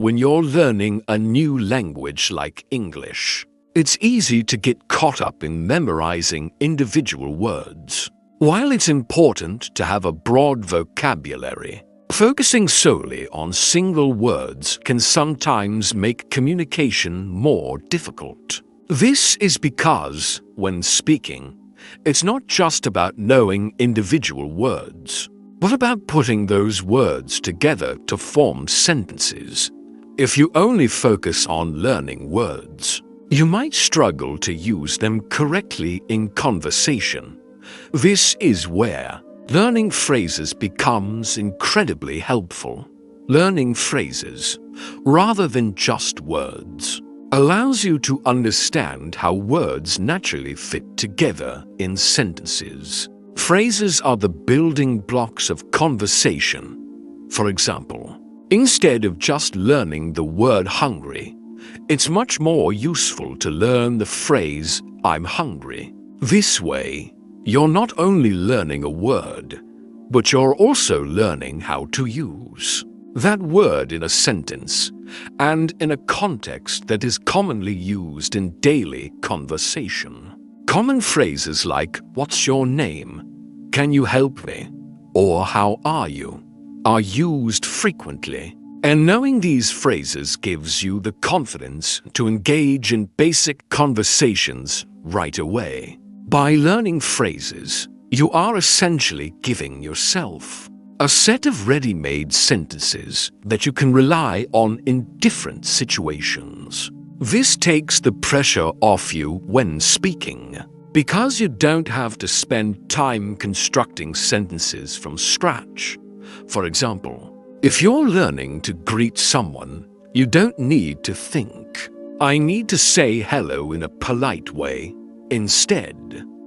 when you're learning a new language like English. It's easy to get caught up in memorizing individual words. While it's important to have a broad vocabulary, focusing solely on single words can sometimes make communication more difficult. This is because, when speaking, it's not just about knowing individual words, but about putting those words together to form sentences. If you only focus on learning words, you might struggle to use them correctly in conversation. This is where learning phrases becomes incredibly helpful. Learning phrases, rather than just words, allows you to understand how words naturally fit together in sentences. Phrases are the building blocks of conversation. For example, instead of just learning the word hungry, it's much more useful to learn the phrase, "I'm hungry." This way, you're not only learning a word, but you're also learning how to use that word in a sentence and in a context that is commonly used in daily conversation. Common phrases like, "What's your name?" "Can you help me?" or "How are you?" are used frequently. And knowing these phrases gives you the confidence to engage in basic conversations right away. By learning phrases, you are essentially giving yourself a set of ready-made sentences that you can rely on in different situations. This takes the pressure off you when speaking, because you don't have to spend time constructing sentences from scratch. For example, if you're learning to greet someone, you don't need to think, "I need to say hello in a polite way." Instead,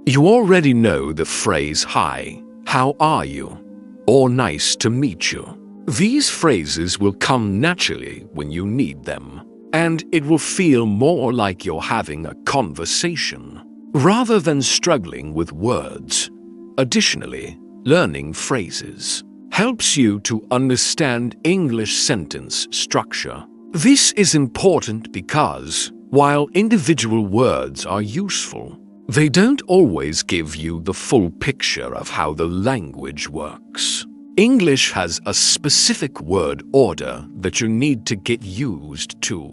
you already know the phrase, "Hi, how are you?" or "Nice to meet you." These phrases will come naturally when you need them, and it will feel more like you're having a conversation rather than struggling with words. Additionally, learning phrases helps you to understand English sentence structure. This is important because, while individual words are useful, they don't always give you the full picture of how the language works. English has a specific word order that you need to get used to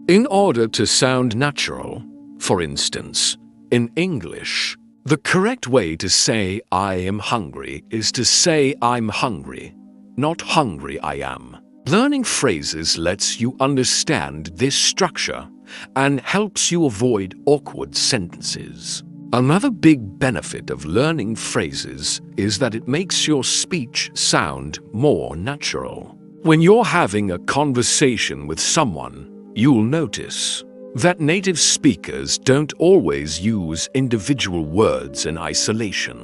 in order to sound natural. For instance, in English, the correct way to say "I am hungry" is to say "I'm hungry," not "hungry I am." Learning phrases lets you understand this structure and helps you avoid awkward sentences. Another big benefit of learning phrases is that it makes your speech sound more natural. When you're having a conversation with someone, you'll notice that native speakers don't always use individual words in isolation.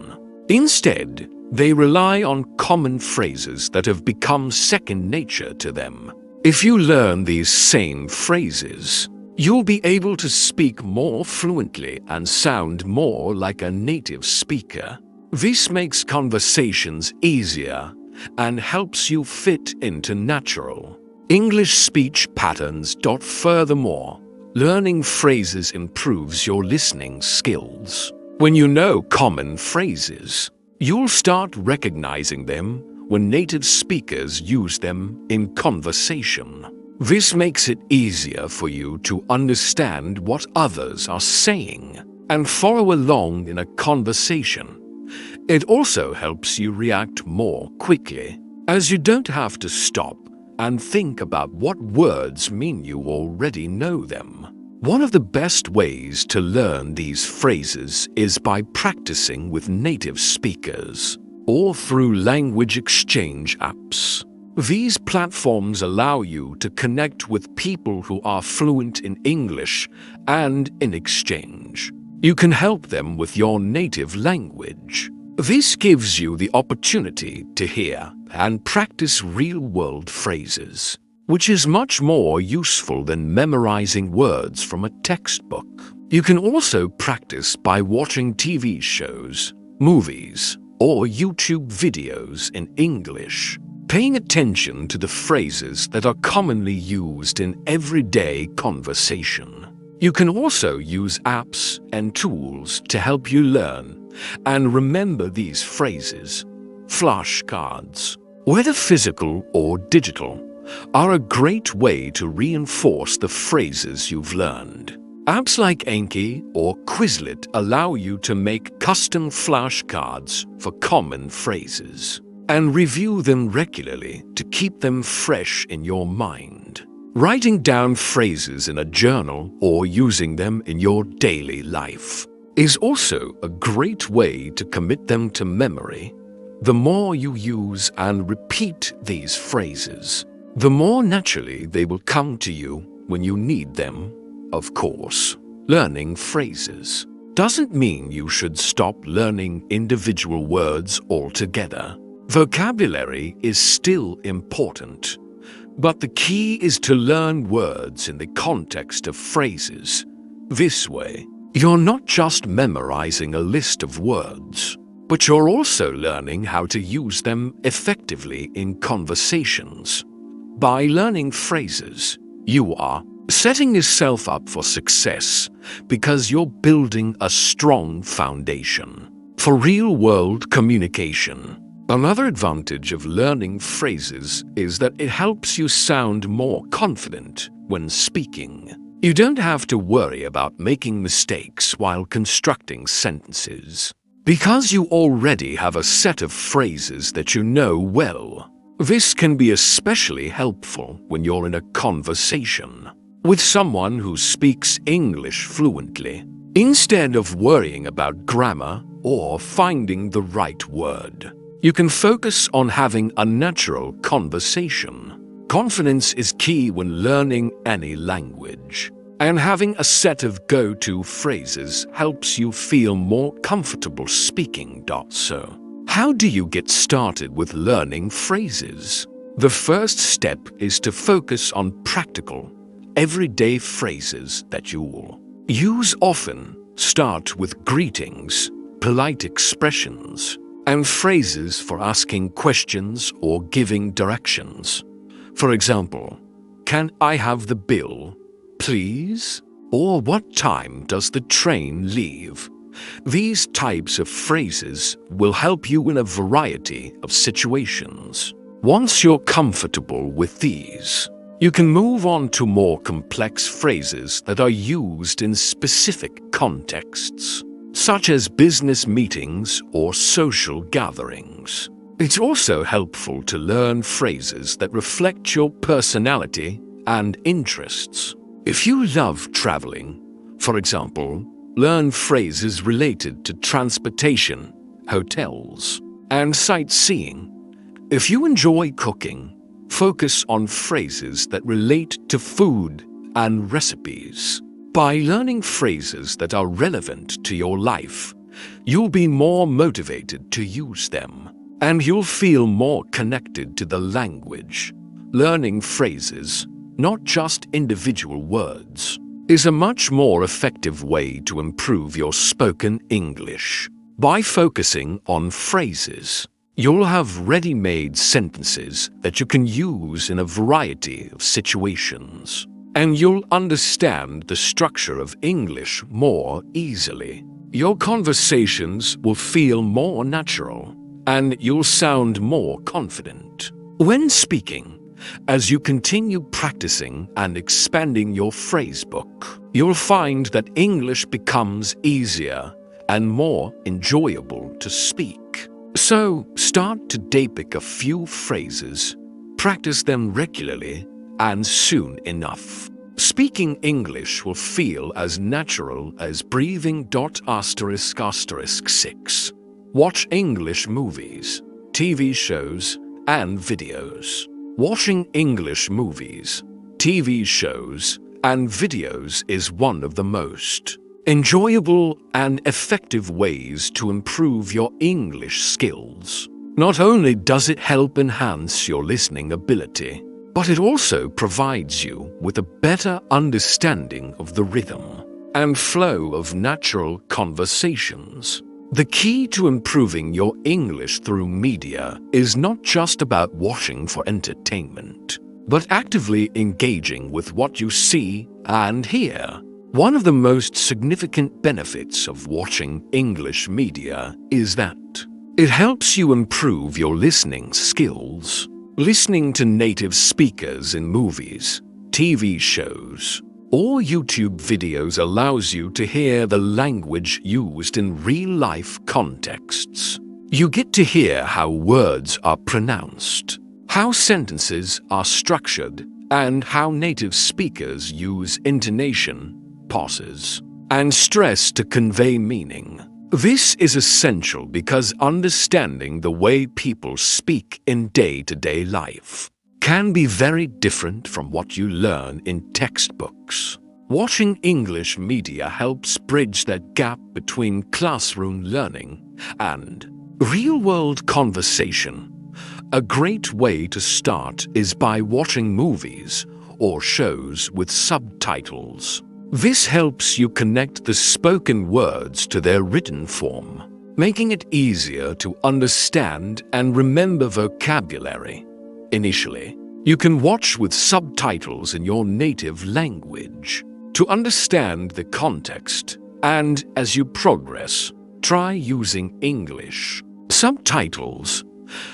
Instead, they rely on common phrases that have become second nature to them. If you learn these same phrases, you'll be able to speak more fluently and sound more like a native speaker. This makes conversations easier and helps you fit into natural English speech patterns. Furthermore, learning phrases improves your listening skills. When you know common phrases, you'll start recognizing them when native speakers use them in conversation. This makes it easier for you to understand what others are saying and follow along in a conversation. It also helps you react more quickly, as you don't have to stop and think about what words mean. You already know them. One of the best ways to learn these phrases is by practicing with native speakers or through language exchange apps. These platforms allow you to connect with people who are fluent in English, and in exchange, you can help them with your native language. This gives you the opportunity to hear and practice real-world phrases, which is much more useful than memorizing words from a textbook. You can also practice by watching TV shows, movies, or YouTube videos in English. paying attention to the phrases that are commonly used in everyday conversation. You can also use apps and tools to help you learn and remember these phrases. Flashcards, whether physical or digital, are a great way to reinforce the phrases you've learned. Apps like Anki or Quizlet allow you to make custom flashcards for common phrases and review them regularly to keep them fresh in your mind. Writing down phrases in a journal or using them in your daily life is also a great way to commit them to memory. The more you use and repeat these phrases, the more naturally they will come to you when you need them. Of course, learning phrases doesn't mean you should stop learning individual words altogether. Vocabulary is still important, but the key is to learn words in the context of phrases. This way, you're not just memorizing a list of words, but you're also learning how to use them effectively in conversations. By learning phrases, you are setting yourself up for success because you're building a strong foundation for real-world communication. Another advantage of learning phrases is that it helps you sound more confident when speaking. You don't have to worry about making mistakes while constructing sentences, because you already have a set of phrases that you know well. This can be especially helpful when you're in a conversation with someone who speaks English fluently, instead of worrying about grammar or finding the right word. You can focus on having a natural conversation. Confidence is key when learning any language, and having a set of go-to phrases helps you feel more comfortable speaking. So, how do you get started with learning phrases? The first step is to focus on practical, everyday phrases that you'll use often. Start with greetings, polite expressions, and phrases for asking questions or giving directions. For example, "Can I have the bill, please?" Or "What time does the train leave?" These types of phrases will help you in a variety of situations. Once you're comfortable with these, you can move on to more complex phrases that are used in specific contexts, such as business meetings or social gatherings. It's also helpful to learn phrases that reflect your personality and interests. If you love traveling, for example, learn phrases related to transportation, hotels, and sightseeing. If you enjoy cooking, focus on phrases that relate to food and recipes. By learning phrases that are relevant to your life, you'll be more motivated to use them, and you'll feel more connected to the language. Learning phrases, not just individual words, is a much more effective way to improve your spoken English. By focusing on phrases, you'll have ready-made sentences that you can use in a variety of situations, and you'll understand the structure of English more easily. Your conversations will feel more natural, and you'll sound more confident when speaking. As you continue practicing and expanding your phrasebook, you'll find that English becomes easier and more enjoyable to speak. So, start to pick a few phrases, practice them regularly, and soon enough, speaking English will feel as natural as breathing. ***6. Watch English movies, TV shows, and videos. Watching English movies, TV shows, and videos is one of the most enjoyable and effective ways to improve your English skills. Not only does it help enhance your listening ability, but it also provides you with a better understanding of the rhythm and flow of natural conversations. The key to improving your English through media is not just about watching for entertainment, but actively engaging with what you see and hear. One of the most significant benefits of watching English media is that it helps you improve your listening skills. Listening to native speakers in movies, TV shows, or YouTube videos allows you to hear the language used in real-life contexts. You get to hear how words are pronounced, how sentences are structured, and how native speakers use intonation, pauses, and stress to convey meaning. This is essential because understanding the way people speak in day-to-day life can be very different from what you learn in textbooks. Watching English media helps bridge that gap between classroom learning and real-world conversation. A great way to start is by watching movies or shows with subtitles. This helps you connect the spoken words to their written form, making it easier to understand and remember vocabulary. Initially, you can watch with subtitles in your native language to understand the context, and as you progress, try using English subtitles.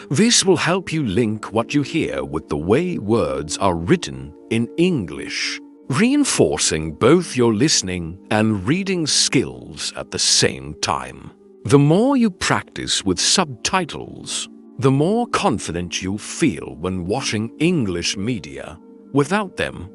This will help you link what you hear with the way words are written in English, reinforcing both your listening and reading skills at the same time. The more you practice with subtitles, the more confident you'll feel when watching English media without them.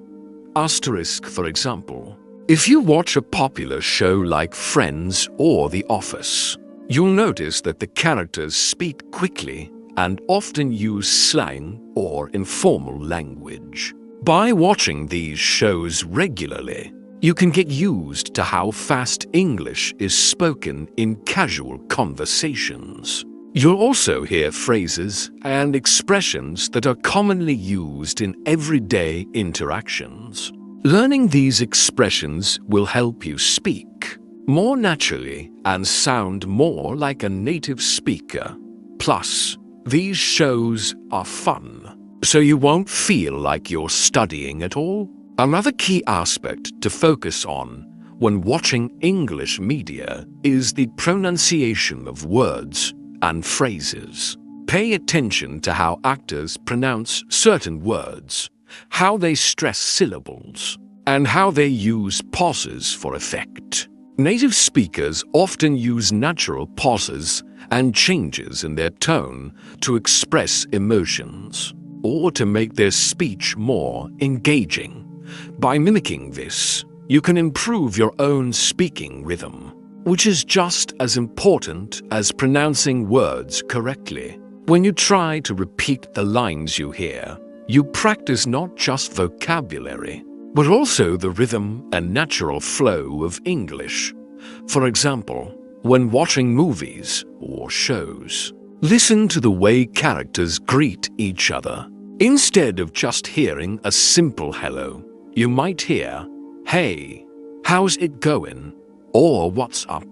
Asterisk, for example, if you watch a popular show like Friends or The Office, you'll notice that the characters speak quickly and often use slang or informal language. By watching these shows regularly, you can get used to how fast English is spoken in casual conversations. You'll also hear phrases and expressions that are commonly used in everyday interactions. Learning these expressions will help you speak more naturally and sound more like a native speaker. Plus, these shows are fun, so you won't feel like you're studying at all. Another key aspect to focus on when watching English media is the pronunciation of words and phrases. Pay attention to how actors pronounce certain words, how they stress syllables, and how they use pauses for effect. Native speakers often use natural pauses and changes in their tone to express emotions or to make their speech more engaging. By mimicking this, you can improve your own speaking rhythm, which is just as important as pronouncing words correctly. When you try to repeat the lines you hear, you practice not just vocabulary, but also the rhythm and natural flow of English. For example, when watching movies or shows, listen to the way characters greet each other. Instead of just hearing a simple hello, you might hear, "Hey, how's it going?" or "What's up?"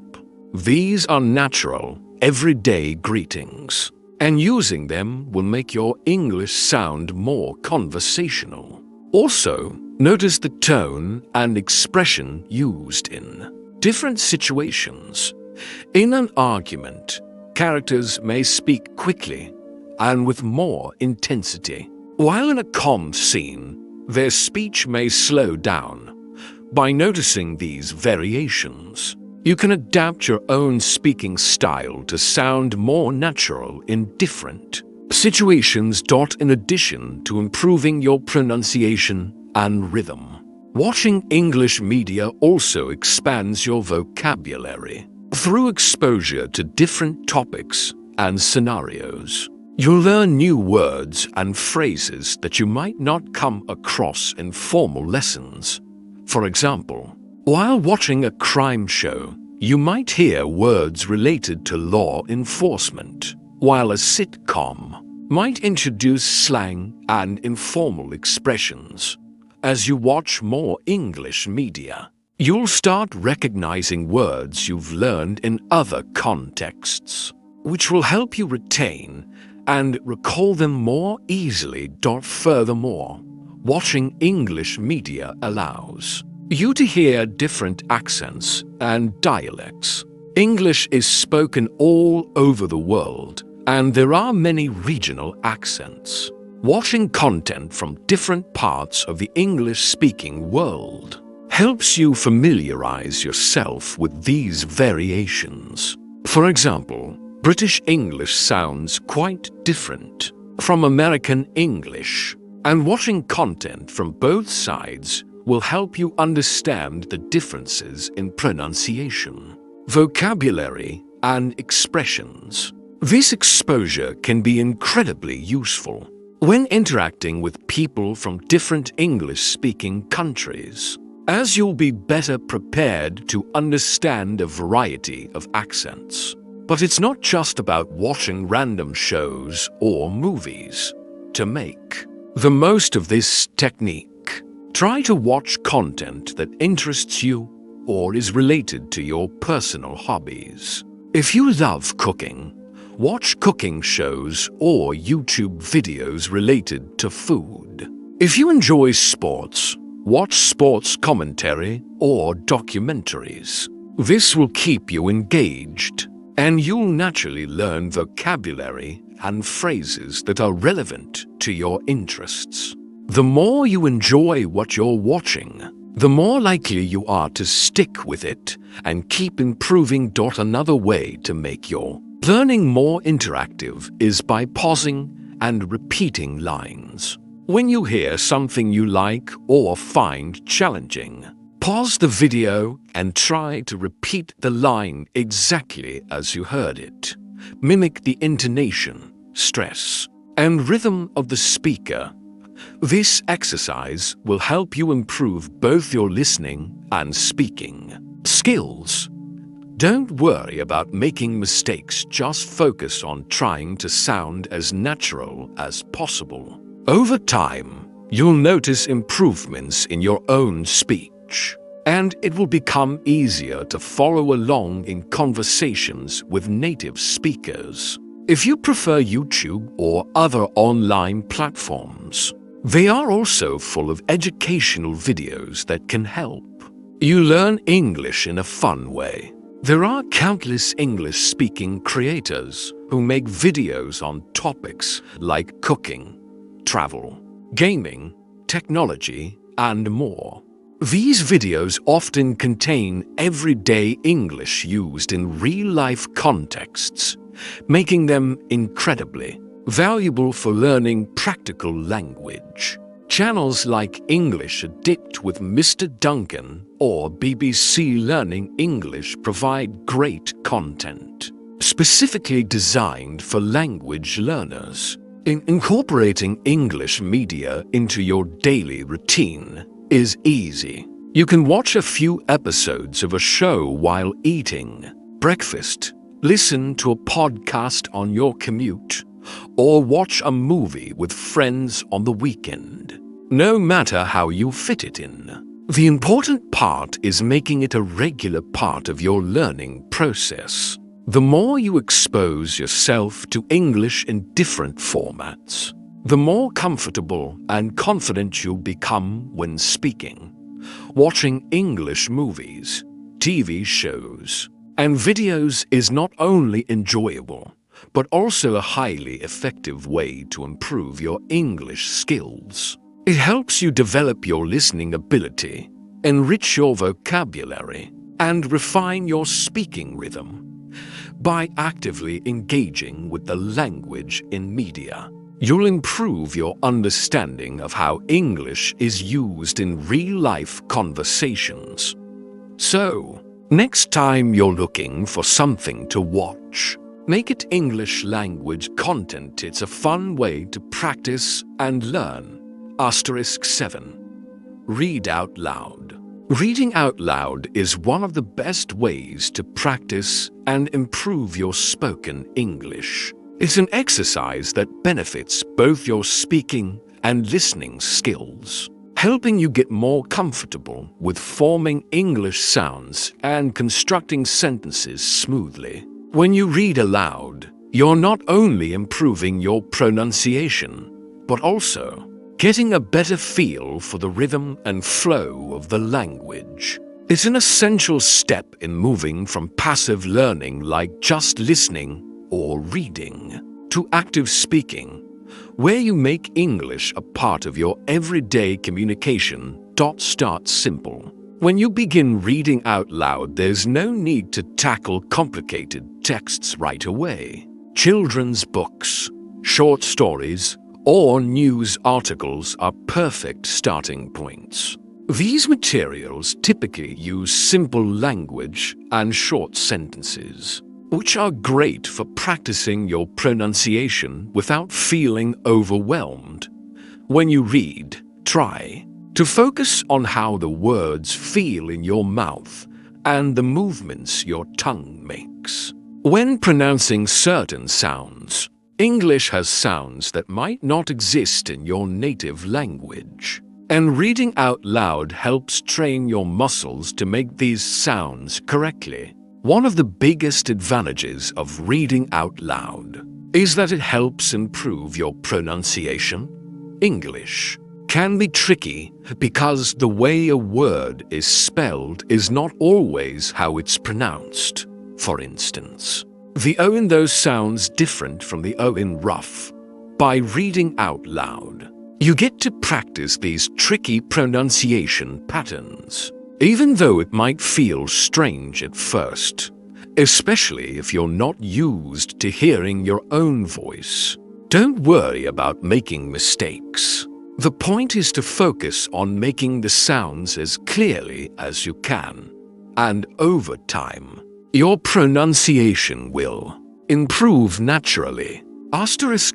These are natural, everyday greetings, and using them will make your English sound more conversational. Also, notice the tone and expression used in different situations. In an argument, characters may speak quickly and with more intensity, while in a calm scene, their speech may slow down. By noticing these variations, you can adapt your own speaking style to sound more natural in different situations. In addition to improving your pronunciation and rhythm, watching English media also expands your vocabulary. Through exposure to different topics and scenarios, you'll learn new words and phrases that you might not come across in formal lessons. For example, while watching a crime show, you might hear words related to law enforcement, while a sitcom might introduce slang and informal expressions. As you watch more English media, you'll start recognizing words you've learned in other contexts, which will help you retain and recall them more easily. Furthermore, watching English media allows you to hear different accents and dialects. English is spoken all over the world, and there are many regional accents. Watching content from different parts of the English-speaking world helps you familiarize yourself with these variations. For example, British English sounds quite different from American English, and watching content from both sides will help you understand the differences in pronunciation, vocabulary, and expressions. This exposure can be incredibly useful when interacting with people from different English-speaking countries, as you'll be better prepared to understand a variety of accents. But it's not just about watching random shows or movies. To make the most of this technique, try to watch content that interests you or is related to your personal hobbies. If you love cooking, watch cooking shows or YouTube videos related to food. If you enjoy sports, watch sports commentary or documentaries. This will keep you engaged, and you'll naturally learn vocabulary and phrases that are relevant to your interests. The more you enjoy what you're watching, the more likely you are to stick with it and keep improving. Another way to make your learning more interactive is by pausing and repeating lines. When you hear something you like or find challenging, pause the video and try to repeat the line exactly as you heard it. Mimic the intonation, stress, and rhythm of the speaker. This exercise will help you improve both your listening and speaking skills. Don't worry about making mistakes, just focus on trying to sound as natural as possible. Over time, you'll notice improvements in your own speech, and it will become easier to follow along in conversations with native speakers. If you prefer YouTube or other online platforms, they are also full of educational videos that can help you learn English in a fun way. There are countless English-speaking creators who make videos on topics like cooking, travel, gaming, technology, and more. These videos often contain everyday English used in real-life contexts, making them incredibly valuable for learning practical language. Channels like English Addict with Mr. Duncan or BBC Learning English provide great content, specifically designed for language learners. Incorporating English media into your daily routine is easy. You can watch a few episodes of a show while eating breakfast, listen to a podcast on your commute, or watch a movie with friends on the weekend. No matter how you fit it in, the important part is making it a regular part of your learning process. The more you expose yourself to English in different formats, the more comfortable and confident you'll become when speaking. Watching English movies, TV shows, and videos is not only enjoyable, but also a highly effective way to improve your English skills. It helps you develop your listening ability, enrich your vocabulary, and refine your speaking rhythm. By actively engaging with the language in media, you'll improve your understanding of how English is used in real-life conversations. So, next time you're looking for something to watch, make it English language content. It's a fun way to practice and learn. *7. Read out loud. Reading out loud is one of the best ways to practice and improve your spoken English. It's an exercise that benefits both your speaking and listening skills. helping you get more comfortable with forming English sounds and constructing sentences smoothly. When you read aloud, you're not only improving your pronunciation, but also getting a better feel for the rhythm and flow of the language. It's an essential step in moving from passive learning like just listening or reading to active speaking, where you make English a part of your everyday communication. Start simple. When you begin reading out loud, there's no need to tackle complicated texts right away. Children's books, short stories, or news articles are perfect starting points. These materials typically use simple language and short sentences, which are great for practicing your pronunciation without feeling overwhelmed. When you read, try to focus on how the words feel in your mouth and the movements your tongue makes. When pronouncing certain sounds, English has sounds that might not exist in your native language, and reading out loud helps train your muscles to make these sounds correctly. One of the biggest advantages of reading out loud is that it helps improve your pronunciation. English can be tricky because the way a word is spelled is not always how it's pronounced. For instance, the O in those sounds different from the O in rough. By reading out loud, you get to practice these tricky pronunciation patterns, even though it might feel strange at first, especially if you're not used to hearing your own voice. Don't worry about making mistakes. The point is to focus on making the sounds as clearly as you can, and over time, your pronunciation will improve naturally.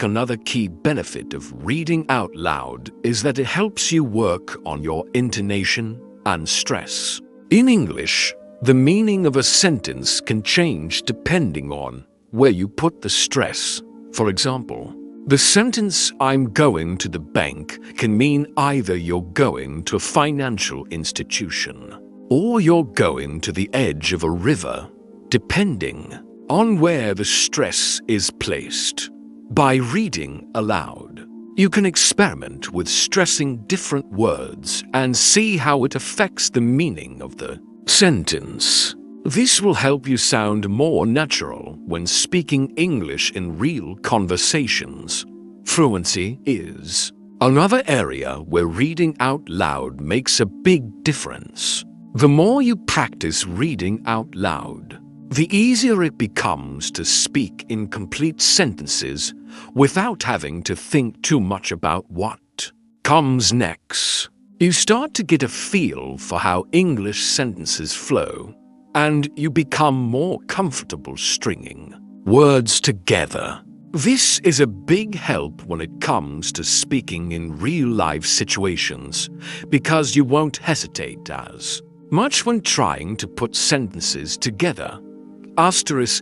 Another key benefit of reading out loud is that it helps you work on your intonation and stress. In English, the meaning of a sentence can change depending on where you put the stress. For example, the sentence "I'm going to the bank" can mean either you're going to a financial institution or you're going to the edge of a river, depending on where the stress is placed. By reading aloud, you can experiment with stressing different words and see how it affects the meaning of the sentence. This will help you sound more natural when speaking English in real conversations. Fluency is another area where reading out loud makes a big difference. The more you practice reading out loud, the easier it becomes to speak in complete sentences without having to think too much about what comes next. You start to get a feel for how English sentences flow, and you become more comfortable stringing words together. This is a big help when it comes to speaking in real-life situations because you won't hesitate as much when trying to put sentences together.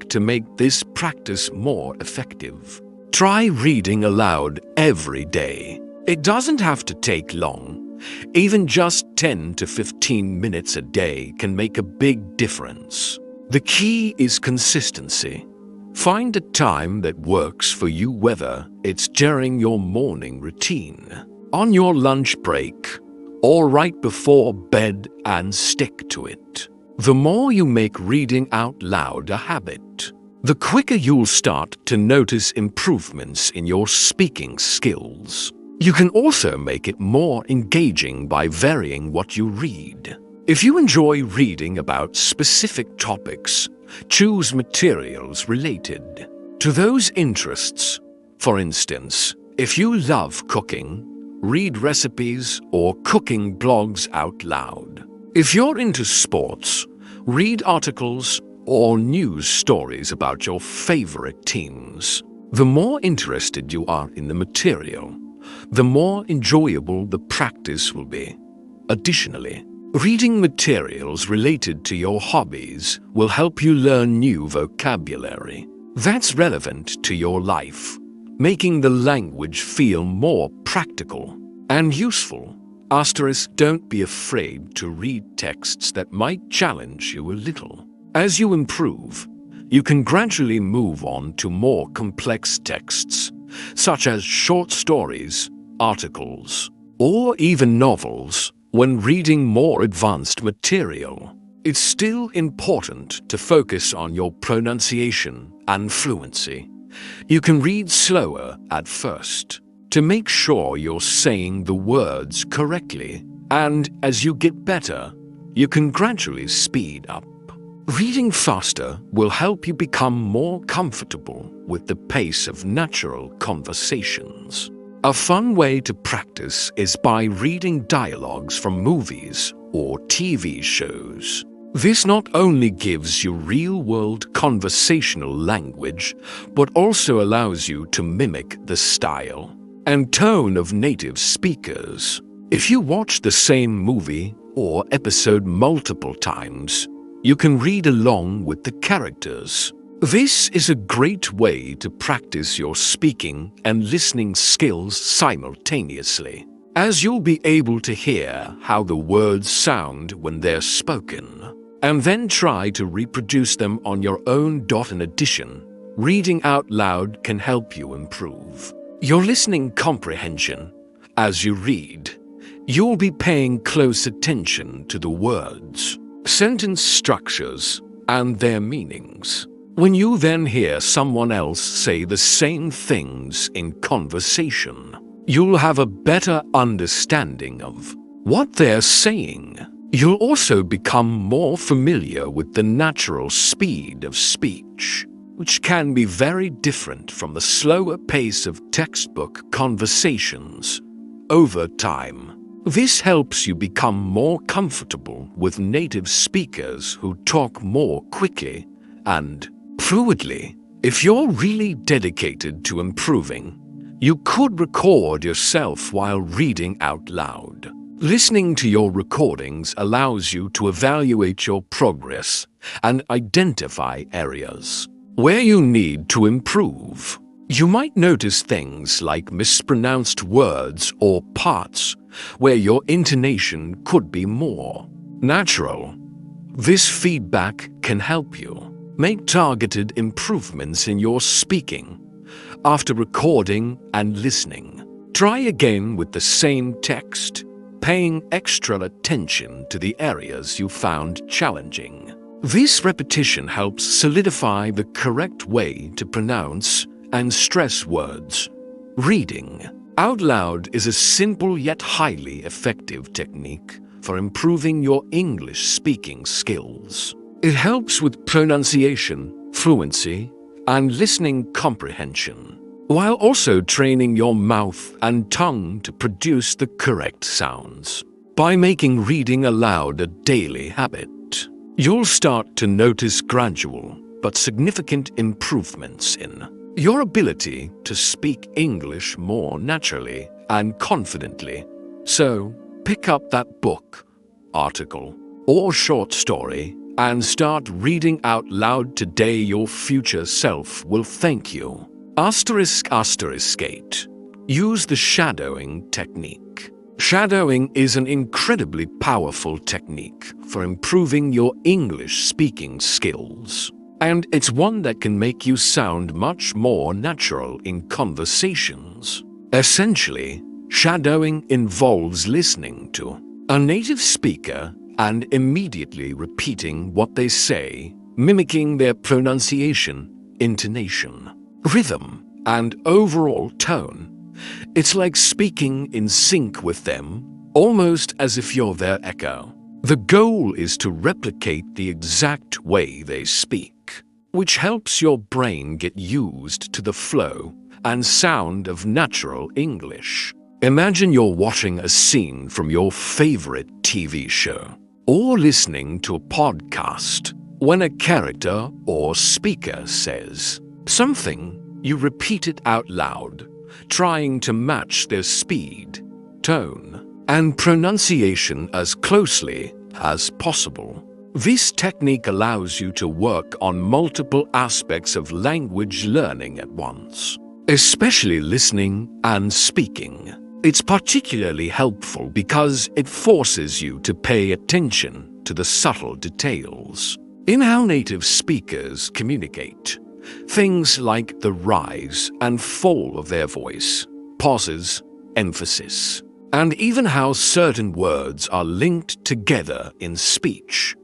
To make this practice more effective, try reading aloud every day. It doesn't have to take long. Even just 10 to 15 minutes a day can make a big difference. The key is consistency. Find a time that works for you, whether it's during your morning routine, on your lunch break, or right before bed, and stick to it. The more you make reading out loud a habit, the quicker you'll start to notice improvements in your speaking skills. You can also make it more engaging by varying what you read. If you enjoy reading about specific topics, choose materials related to those interests. For instance, if you love cooking, read recipes or cooking blogs out loud. If you're into sports, read articles or news stories about your favorite teams. The more interested you are in the material, the more enjoyable the practice will be. Additionally, reading materials related to your hobbies will help you learn new vocabulary that's relevant to your life, making the language feel more practical and useful. Don't be afraid to read texts that might challenge you a little. As you improve, you can gradually move on to more complex texts, such as short stories, articles, or even novels when reading more advanced material. It's still important to focus on your pronunciation and fluency. You can read slower at first to make sure you're saying the words correctly, and as you get better, you can gradually speed up. Reading faster will help you become more comfortable with the pace of natural conversations. A fun way to practice is by reading dialogues from movies or TV shows. This not only gives you real-world conversational language, but also allows you to mimic the style and tone of native speakers. If you watch the same movie or episode multiple times, you can read along with the characters. This is a great way to practice your speaking and listening skills simultaneously, as you'll be able to hear how the words sound when they're spoken, and then try to reproduce them on your own. In addition, reading out loud can help you improve your listening comprehension. As you read, you'll be paying close attention to the words, sentence structures, and their meanings. When you then hear someone else say the same things in conversation, you'll have a better understanding of what they're saying. You'll also become more familiar with the natural speed of speech, which can be very different from the slower pace of textbook conversations. Over time, this helps you become more comfortable with native speakers who talk more quickly and fluidly. If you're really dedicated to improving, you could record yourself while reading out loud. Listening to your recordings allows you to evaluate your progress and identify areas where you need to improve. You might notice things like mispronounced words or parts where your intonation could be more natural. This feedback can help you make targeted improvements in your speaking. After recording and listening, try again with the same text, paying extra attention to the areas you found challenging. This repetition helps solidify the correct way to pronounce and stress words. Reading out loud is a simple yet highly effective technique for improving your English speaking skills. It helps with pronunciation, fluency, and listening comprehension, while also training your mouth and tongue to produce the correct sounds. By making reading aloud a daily habit, you'll start to notice gradual but significant improvements in your ability to speak English more naturally and confidently. So, pick up that book, article, or short story and start reading out loud today. Your future self will thank you. **8. Use the shadowing technique. Shadowing is an incredibly powerful technique for improving your English speaking skills, and it's one that can make you sound much more natural in conversations. Essentially, shadowing involves listening to a native speaker and immediately repeating what they say, mimicking their pronunciation, intonation, rhythm, and overall tone. It's like speaking in sync with them, almost as if you're their echo. The goal is to replicate the exact way they speak, which helps your brain get used to the flow and sound of natural English. Imagine you're watching a scene from your favorite TV show or listening to a podcast. When a character or speaker says something, you repeat it out loud, trying to match their speed, tone, and pronunciation as closely as possible. This technique allows you to work on multiple aspects of language learning at once, especially listening and speaking. It's particularly helpful because it forces you to pay attention to the subtle details in how native speakers communicate. Things like the rise and fall of their voice, pauses, emphasis, and even how certain words are linked together in speech.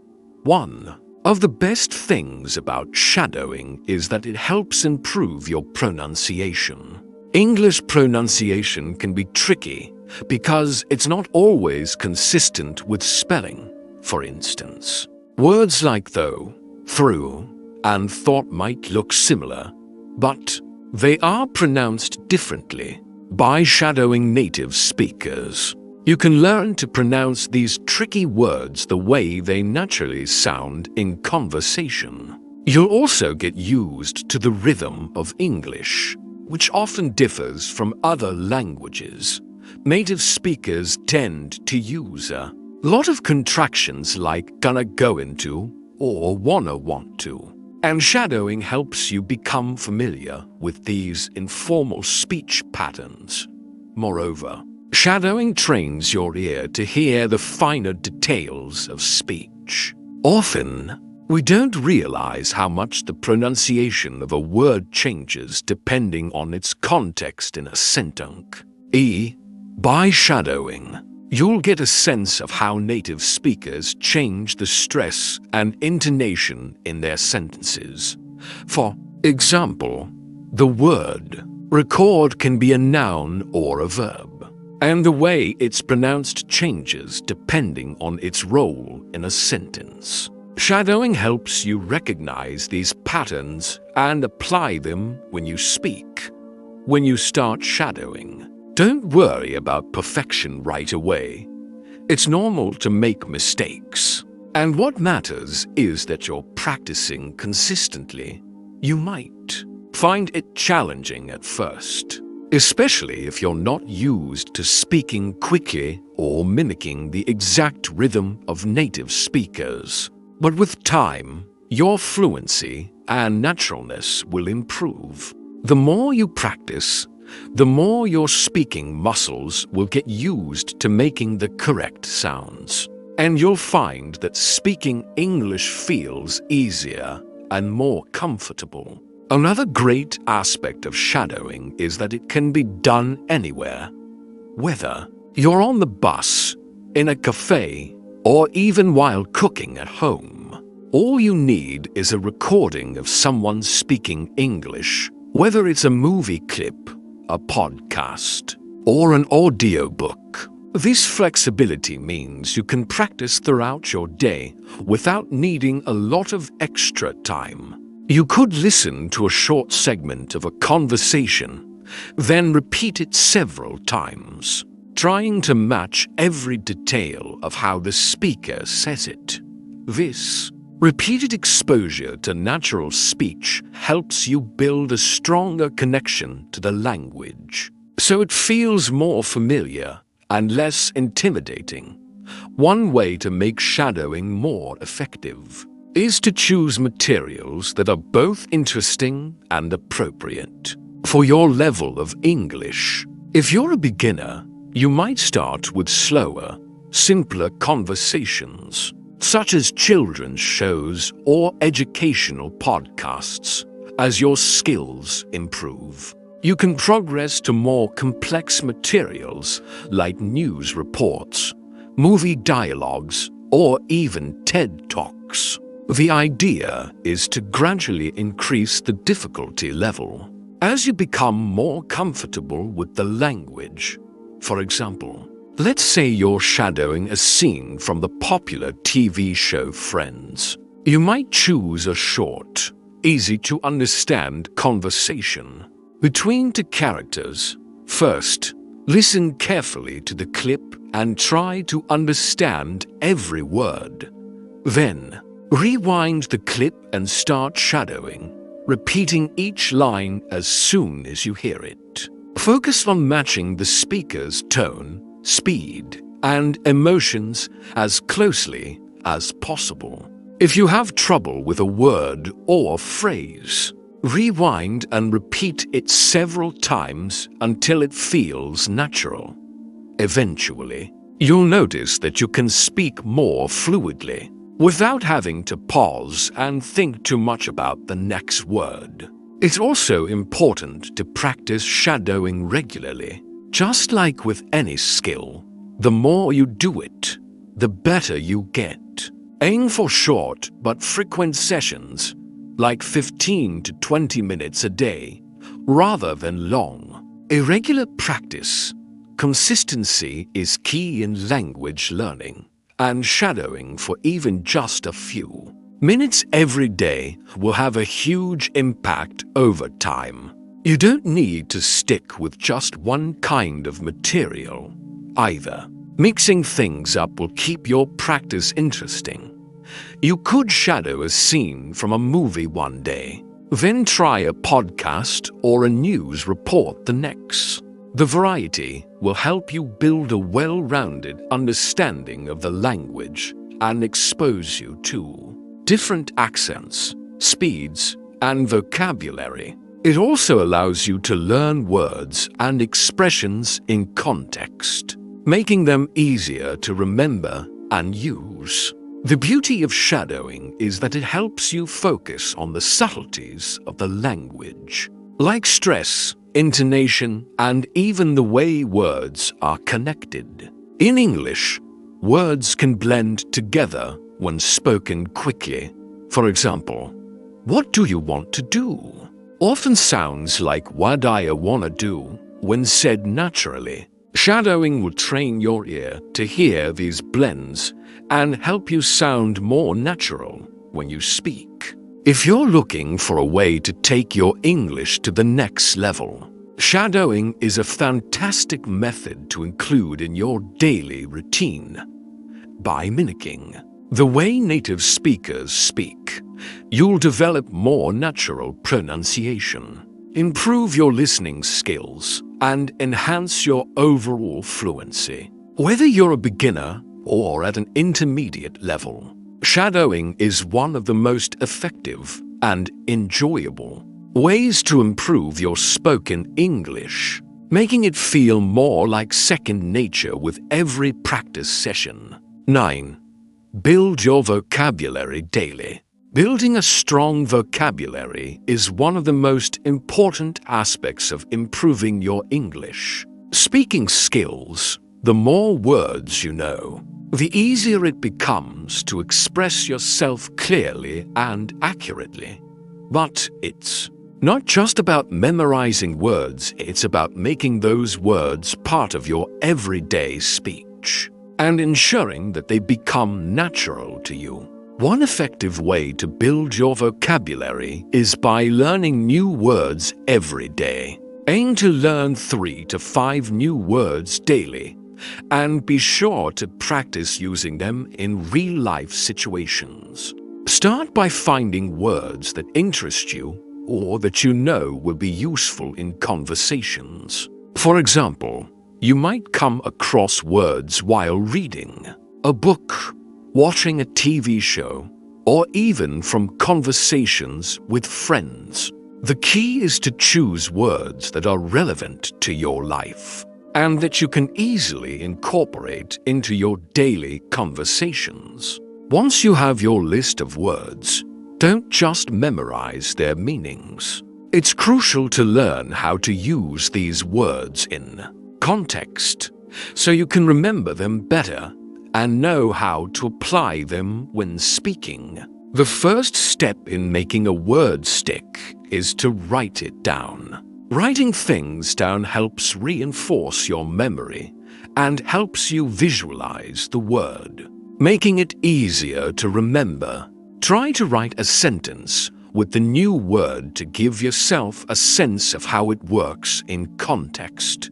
One of the best things about shadowing is that it helps improve your pronunciation. English pronunciation can be tricky because it's not always consistent with spelling. For instance, words like though, through, and thought might look similar, but they are pronounced differently. By shadowing native speakers, you can learn to pronounce these tricky words the way they naturally sound in conversation. You'll also get used to the rhythm of English, which often differs from other languages. Native speakers tend to use a lot of contractions like gonna, going to, or wanna, want to. And shadowing helps you become familiar with these informal speech patterns. Moreover, shadowing trains your ear to hear the finer details of speech. Often, we don't realize how much the pronunciation of a word changes depending on its context in a sentence. By shadowing, you'll get a sense of how native speakers change the stress and intonation in their sentences. For example, the word record can be a noun or a verb, and the way it's pronounced changes depending on its role in a sentence. Shadowing helps you recognize these patterns and apply them when you speak. When you start shadowing, don't worry about perfection right away. It's normal to make mistakes, and what matters is that you're practicing consistently. You might find it challenging at first, especially if you're not used to speaking quickly or mimicking the exact rhythm of native speakers. But with time, your fluency and naturalness will improve. The more you practice, the more your speaking muscles will get used to making the correct sounds. And you'll find that speaking English feels easier and more comfortable. Another great aspect of shadowing is that it can be done anywhere. Whether you're on the bus, in a cafe, or even while cooking at home, all you need is a recording of someone speaking English, whether it's a movie clip, a podcast, or an audiobook. This flexibility means you can practice throughout your day without needing a lot of extra time. You could listen to a short segment of a conversation, then repeat it several times, trying to match every detail of how the speaker says it. This repeated exposure to natural speech helps you build a stronger connection to the language, so it feels more familiar and less intimidating. One way to make shadowing more effective is to choose materials that are both interesting and appropriate for your level of English. If you're a beginner, you might start with slower, simpler conversations, such as children's shows or educational podcasts. As your skills improve, you can progress to more complex materials like news reports, movie dialogues, or even TED Talks. The idea is to gradually increase the difficulty level as you become more comfortable with the language. For example, let's say you're shadowing a scene from the popular TV show Friends. You might choose a short, easy-to-understand conversation between two characters. First, listen carefully to the clip and try to understand every word. Then, rewind the clip and start shadowing, repeating each line as soon as you hear it. Focus on matching the speaker's tone, speed, and emotions as closely as possible. If you have trouble with a word or phrase, rewind and repeat it several times until it feels natural. Eventually, you'll notice that you can speak more fluidly without having to pause and think too much about the next word. It's also important to practice shadowing regularly. Just like with any skill, the more you do it, the better you get. Aim for short but frequent sessions, like 15 to 20 minutes a day, rather than long. Irregular practice, consistency is key in language learning, and shadowing for even just a few minutes every day will have a huge impact over time. You don't need to stick with just one kind of material either. Mixing things up will keep your practice interesting. You could shadow a scene from a movie one day, then try a podcast or a news report the next. The variety will help you build a well-rounded understanding of the language and expose you to different accents, speeds, and vocabulary. It also allows you to learn words and expressions in context, making them easier to remember and use. The beauty of shadowing is that it helps you focus on the subtleties of the language, like stress, intonation, and even the way words are connected. In English, words can blend together when spoken quickly. For example, "What do you want to do?" often sounds like "what I wanna do" when said naturally. Shadowing will train your ear to hear these blends and help you sound more natural when you speak. If you're looking for a way to take your English to the next level, shadowing is a fantastic method to include in your daily routine. By mimicking the way native speakers speak, you'll develop more natural pronunciation, improve your listening skills, and enhance your overall fluency. Whether you're a beginner or at an intermediate level, shadowing is one of the most effective and enjoyable ways to improve your spoken English, making it feel more like second nature with every practice session. 9. Build your vocabulary daily. Building a strong vocabulary is one of the most important aspects of improving your English. Speaking skills, the more words you know, the easier it becomes to express yourself clearly and accurately. But it's not just about memorizing words, it's about making those words part of your everyday speech and ensuring that they become natural to you. One effective way to build your vocabulary is by learning new words every day. Aim to learn 3 to 5 new words daily, and be sure to practice using them in real-life situations. Start by finding words that interest you or that you know will be useful in conversations. For example, you might come across words while reading a book, watching a TV show, or even from conversations with friends. The key is to choose words that are relevant to your life and that you can easily incorporate into your daily conversations. Once you have your list of words, don't just memorize their meanings. It's crucial to learn how to use these words in context so you can remember them better and know how to apply them when speaking. The first step in making a word stick is to write it down. Writing things down helps reinforce your memory and helps you visualize the word, making it easier to remember. Try to write a sentence with the new word to give yourself a sense of how it works in context.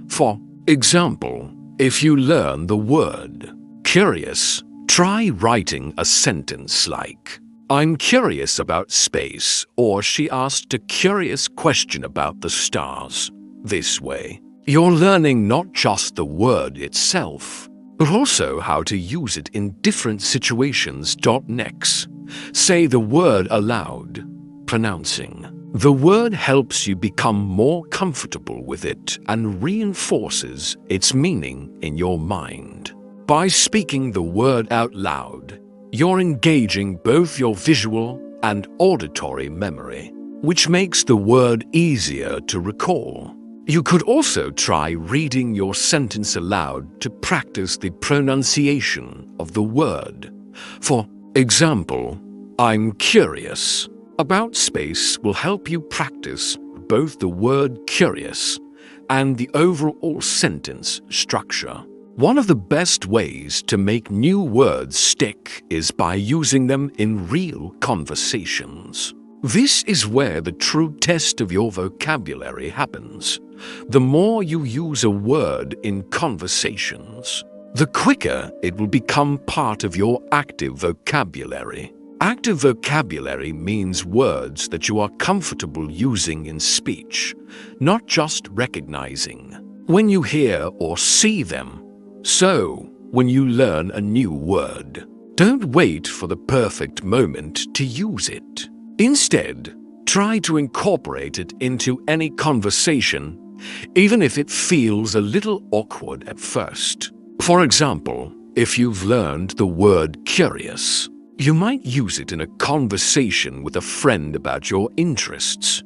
For example, if you learn the word curious, try writing a sentence like, "I'm curious about space," or "She asked a curious question about the stars." This way, you're learning not just the word itself, but also how to use it in different situations. Next, say the word aloud, pronouncing The word helps you become more comfortable with it and reinforces its meaning in your mind. By speaking the word out loud, you're engaging both your visual and auditory memory, which makes the word easier to recall. You could also try reading your sentence aloud to practice the pronunciation of the word. For example, I'm curious. About space will help you practice both the word curious and the overall sentence structure. One of the best ways to make new words stick is by using them in real conversations. This is where the true test of your vocabulary happens. The more you use a word in conversations, the quicker it will become part of your active vocabulary. Active vocabulary means words that you are comfortable using in speech, not just recognizing when you hear or see them. So, when you learn a new word, don't wait for the perfect moment to use it. Instead, try to incorporate it into any conversation, even if it feels a little awkward at first. For example, if you've learned the word curious, you might use it in a conversation with a friend about your interests.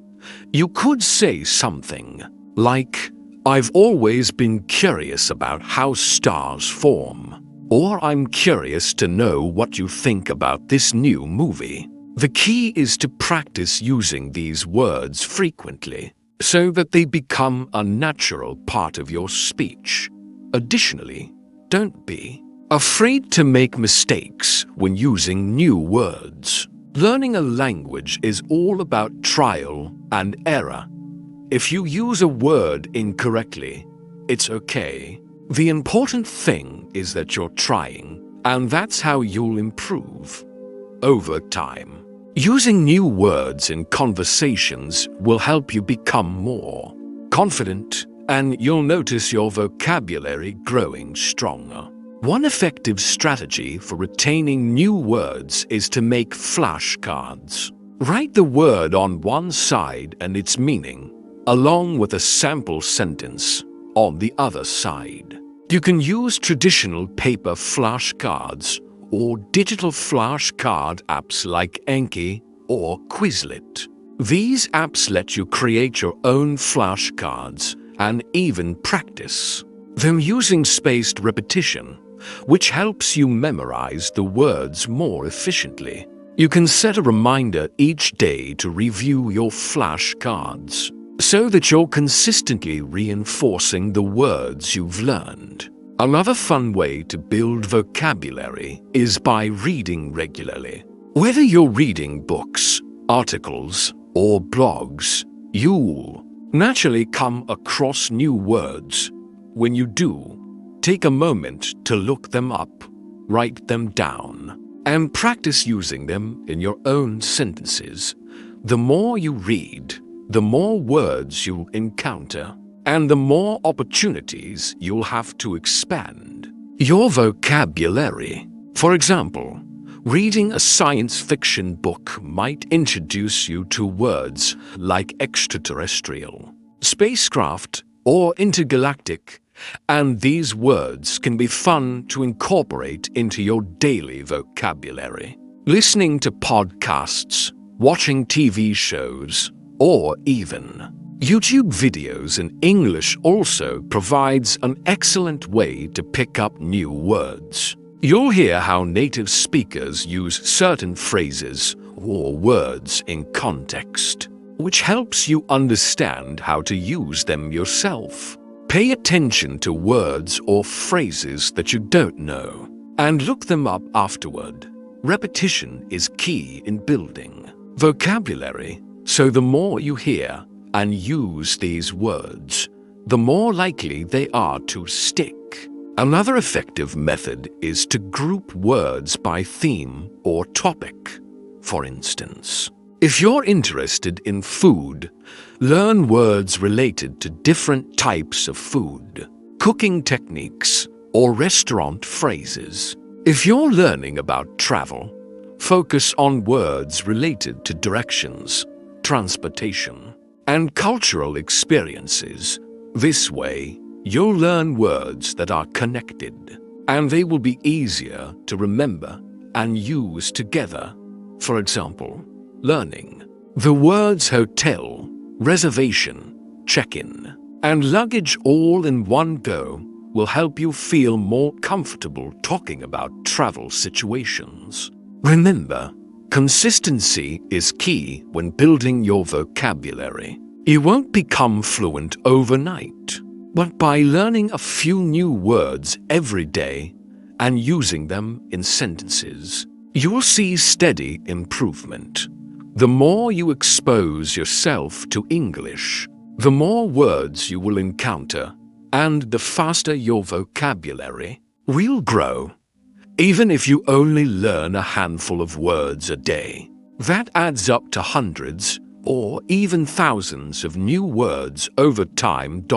You could say something like, I've always been curious about how stars form, or I'm curious to know what you think about this new movie. The key is to practice using these words frequently so that they become a natural part of your speech. Additionally, don't be afraid to make mistakes when using new words. Learning a language is all about trial and error. If you use a word incorrectly, it's okay. The important thing is that you're trying, and that's how you'll improve over time. Using new words in conversations will help you become more confident, and you'll notice your vocabulary growing stronger. One effective strategy for retaining new words is to make flashcards. Write the word on one side and its meaning, along with a sample sentence on the other side. You can use traditional paper flashcards or digital flashcard apps like Enki or Quizlet. These apps let you create your own flashcards and even practice them using spaced repetition, which helps you memorize the words more efficiently. You can set a reminder each day to review your flashcards so that you're consistently reinforcing the words you've learned. Another fun way to build vocabulary is by reading regularly. Whether you're reading books, articles, or blogs, you'll naturally come across new words. When you do, take a moment to look them up, write them down, and practice using them in your own sentences. The more you read, the more words you'll encounter, and the more opportunities you'll have to expand your vocabulary. For example, reading a science fiction book might introduce you to words like extraterrestrial, spacecraft, or intergalactic, and these words can be fun to incorporate into your daily vocabulary. Listening to podcasts, watching TV shows, or even YouTube videos in English also provides an excellent way to pick up new words. You'll hear how native speakers use certain phrases or words in context, which helps you understand how to use them yourself. Pay attention to words or phrases that you don't know, and look them up afterward. Repetition is key in building vocabulary, so the more you hear and use these words, the more likely they are to stick. Another effective method is to group words by theme or topic. For instance, if you're interested in food, learn words related to different types of food, cooking techniques, or restaurant phrases. If you're learning about travel, focus on words related to directions, transportation, and cultural experiences. This way, you'll learn words that are connected, and they will be easier to remember and use together. For example, learning the words hotel, reservation, check-in, and luggage all in one go will help you feel more comfortable talking about travel situations. Remember, consistency is key when building your vocabulary. You won't become fluent overnight, but by learning a few new words every day and using them in sentences, you'll see steady improvement. The more you expose yourself to English, the more words you will encounter, and the faster your vocabulary will grow. Even if you only learn a handful of words a day, that adds up to hundreds or even thousands of new words over time. ****10.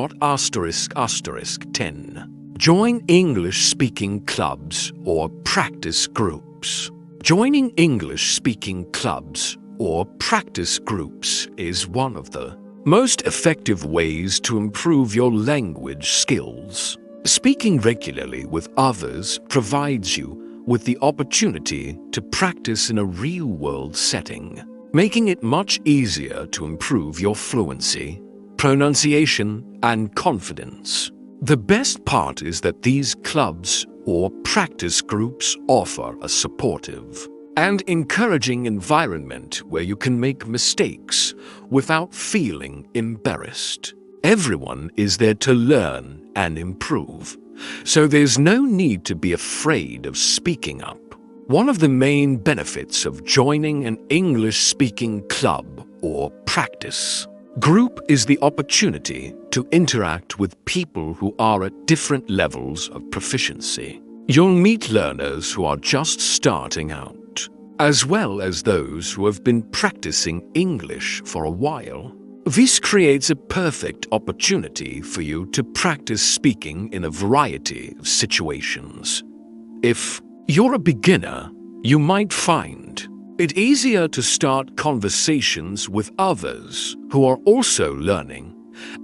Join English-speaking clubs or practice groups. Joining English-speaking clubs or practice groups is one of the most effective ways to improve your language skills. Speaking regularly with others provides you with the opportunity to practice in a real-world setting, making it much easier to improve your fluency, pronunciation, and confidence. The best part is that these clubs or practice groups offer a supportive and encouraging environment where you can make mistakes without feeling embarrassed. Everyone is there to learn and improve, so there's no need to be afraid of speaking up. One of the main benefits of joining an English-speaking club or practice group is the opportunity to interact with people who are at different levels of proficiency. You'll meet learners who are just starting out, as well as those who have been practicing English for a while. This creates a perfect opportunity for you to practice speaking in a variety of situations. If you're a beginner, you might find it easier to start conversations with others who are also learning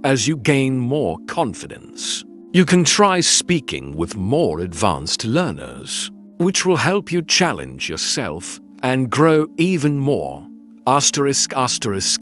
as you gain more confidence. You can try speaking with more advanced learners, which will help you challenge yourself and grow even more.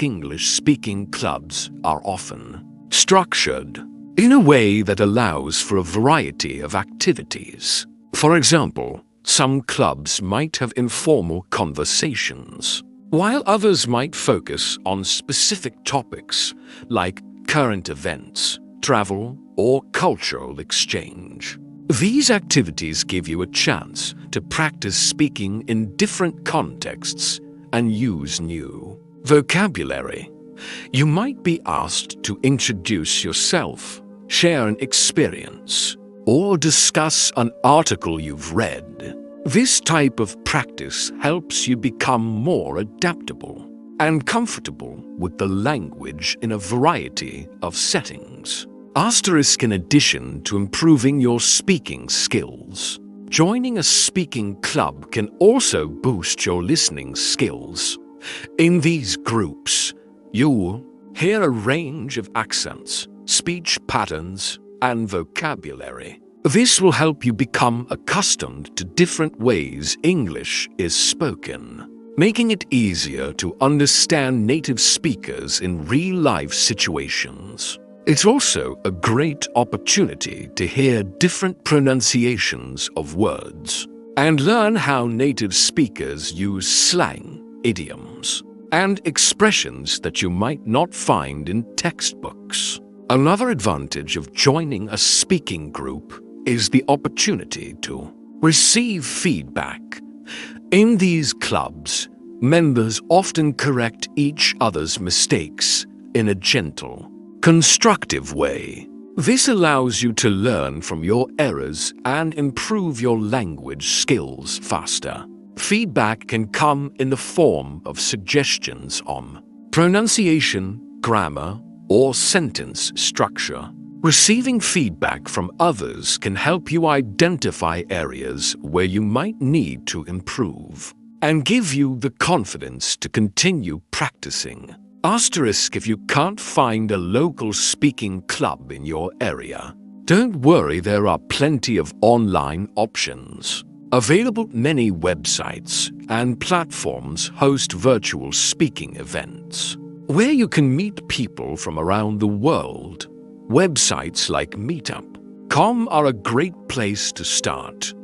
English-speaking clubs are often structured in a way that allows for a variety of activities. For example, some clubs might have informal conversations, while others might focus on specific topics like current events, travel, or cultural exchange. These activities give you a chance to practice speaking in different contexts and use new vocabulary. You might be asked to introduce yourself, share an experience, or discuss an article you've read. This type of practice helps you become more adaptable and comfortable with the language in a variety of settings. In addition to improving your speaking skills, joining a speaking club can also boost your listening skills. In these groups, you'll hear a range of accents, speech patterns, and vocabulary. This will help you become accustomed to different ways English is spoken, making it easier to understand native speakers in real-life situations. It's also a great opportunity to hear different pronunciations of words and learn how native speakers use slang, idioms, and expressions that you might not find in textbooks. Another advantage of joining a speaking group is the opportunity to receive feedback. In these clubs, members often correct each other's mistakes in a gentle, constructive way. This allows you to learn from your errors and improve your language skills faster. Feedback can come in the form of suggestions on pronunciation, grammar, or sentence structure. Receiving feedback from others can help you identify areas where you might need to improve and give you the confidence to continue practicing. Asterisk if you can't find a local speaking club in your area. Don't worry, there are plenty of online options. Available many websites and platforms host virtual speaking events, where you can meet people from around the world. Websites like Meetup.com are a great place to start,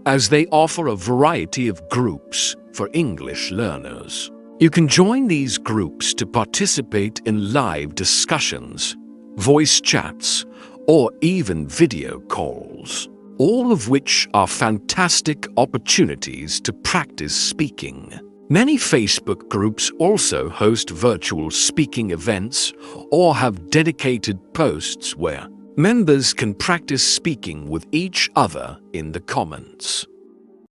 as they offer a variety of groups for English learners. You can join these groups to participate in live discussions, voice chats, or even video calls, all of which are fantastic opportunities to practice speaking. Many Facebook groups also host virtual speaking events or have dedicated posts where members can practice speaking with each other in the comments.